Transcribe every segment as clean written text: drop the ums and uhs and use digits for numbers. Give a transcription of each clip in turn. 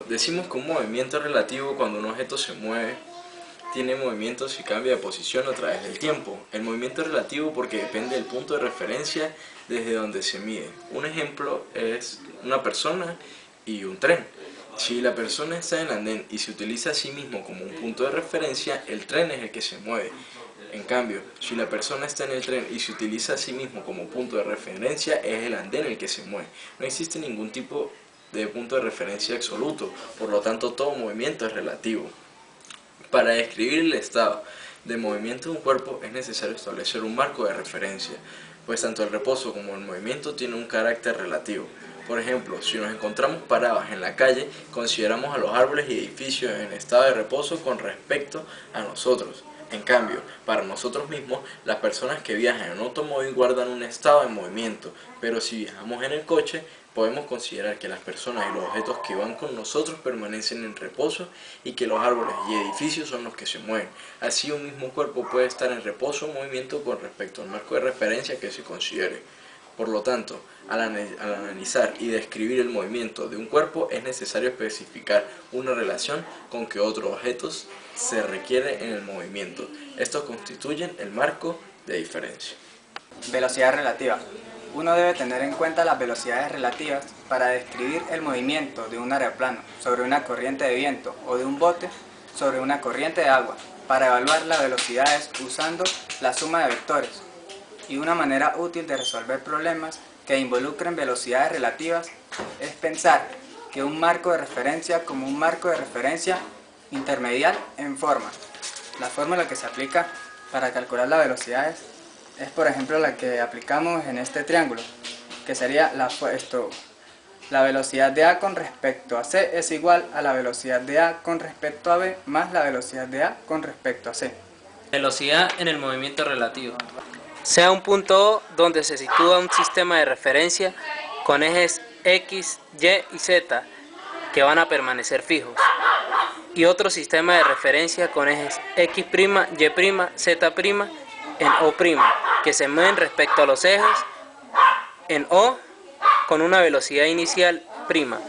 Decimos que un movimiento es relativo cuando un objeto se mueve, tiene movimiento si cambia de posición a través del tiempo. El movimiento es relativo porque depende del punto de referencia desde donde se mide. Un ejemplo es una persona y un tren. Si la persona está en el andén y se utiliza a sí mismo como un punto de referencia, el tren es el que se mueve. En cambio, si la persona está en el tren y se utiliza a sí mismo como punto de referencia, es el andén el que se mueve. No existe ningún tipo de punto de referencia absoluto, por lo tanto todo movimiento es relativo. Para describir el estado de movimiento de un cuerpo es necesario establecer un marco de referencia, pues tanto el reposo como el movimiento tienen un carácter relativo. Por ejemplo, si nos encontramos parados en la calle, consideramos a los árboles y edificios en estado de reposo con respecto a nosotros. En cambio, para nosotros mismos, las personas que viajan en un automóvil guardan un estado de movimiento, pero si viajamos en el coche, podemos considerar que las personas y los objetos que van con nosotros permanecen en reposo y que los árboles y edificios son los que se mueven. Así, un mismo cuerpo puede estar en reposo o movimiento con respecto al marco de referencia que se considere. Por lo tanto, al analizar y describir el movimiento de un cuerpo es necesario especificar una relación con que otros objetos se requiere en el movimiento. Estos constituyen el marco de diferencia. Velocidad relativa. Uno debe tener en cuenta las velocidades relativas para describir el movimiento de un aeroplano sobre una corriente de viento o de un bote sobre una corriente de agua, para evaluar las velocidades usando la suma de vectores. Y una manera útil de resolver problemas que involucren velocidades relativas es pensar que un marco de referencia como un marco de referencia intermedial en forma. La fórmula que se aplica para calcular las velocidades es, por ejemplo, la que aplicamos en este triángulo, que sería la velocidad de A con respecto a C es igual a la velocidad de A con respecto a B más la velocidad de A con respecto a C. Velocidad en el movimiento relativo. Sea un punto O donde se sitúa un sistema de referencia con ejes X, Y y Z que van a permanecer fijos, y otro sistema de referencia con ejes X', Y', Z' en O', que se mueven respecto a los ejes en O con una velocidad inicial prima.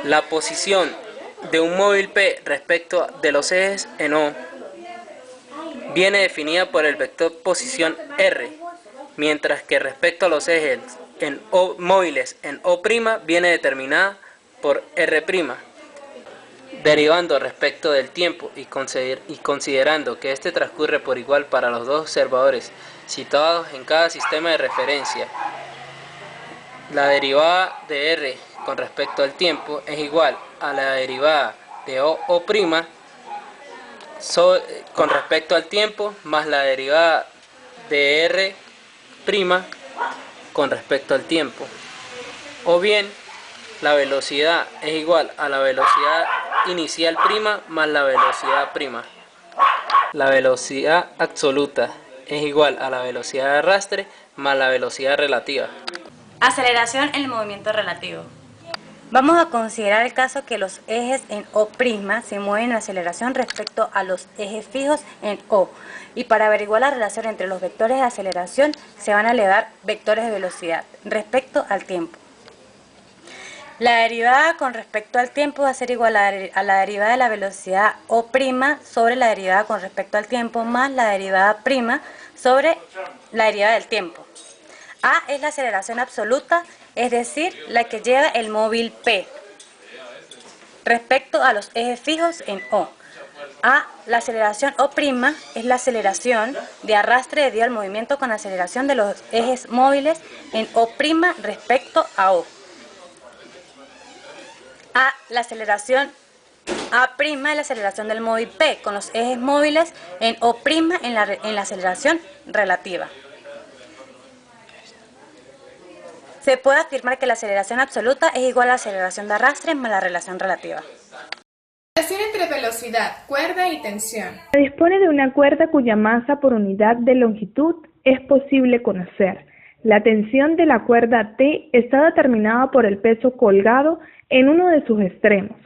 La posición de un móvil P respecto de los ejes en O viene definida por el vector posición R, mientras que respecto a los ejes móviles en O' viene determinada por R'. Derivando respecto del tiempo y considerando que este transcurre por igual para los dos observadores situados en cada sistema de referencia, la derivada de R con respecto al tiempo es igual a la derivada de O' con respecto al tiempo más la derivada de R' con respecto al tiempo. O bien, la velocidad es igual a la velocidad inicial prima más la velocidad prima. La velocidad absoluta es '= a la velocidad de arrastre más la velocidad relativa. Aceleración en el movimiento relativo. Vamos a considerar el caso que los ejes en O' se mueven en aceleración respecto a los ejes fijos en O. Y para averiguar la relación entre los vectores de aceleración se van a elevar vectores de velocidad respecto al tiempo. La derivada con respecto al tiempo va a ser igual a la derivada de la velocidad O' sobre la derivada con respecto al tiempo más la derivada prima sobre la derivada del tiempo. A es la aceleración absoluta, es decir, la que lleva el móvil P respecto a los ejes fijos en O. La aceleración O' es la aceleración de arrastre debido al movimiento con aceleración de los ejes móviles en O' respecto a O. La aceleración A' es la aceleración del móvil P con los ejes móviles en O' en la aceleración relativa. Se puede afirmar que la aceleración absoluta es igual a la aceleración de arrastre más la relación relativa. Relación entre velocidad, cuerda y tensión. Se dispone de una cuerda cuya masa por unidad de longitud es posible conocer. La tensión de la cuerda T está determinada por el peso colgado en uno de sus extremos.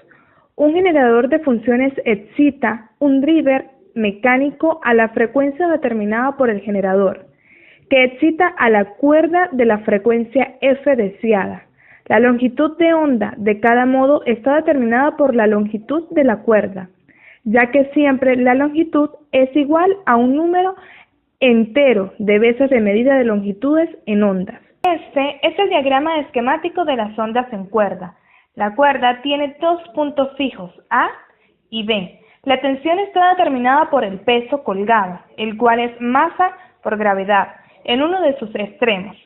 Un generador de funciones excita un driver mecánico a la frecuencia determinada por el generador, que excita a la cuerda de la frecuencia F deseada. La longitud de onda de cada modo está determinada por la longitud de la cuerda, ya que siempre la longitud es igual a un número entero de veces de medida de longitudes en ondas. Este es el diagrama esquemático de las ondas en cuerda. La cuerda tiene dos puntos fijos, A y B. La tensión está determinada por el peso colgado, el cual es masa por gravedad, en uno de sus extremos.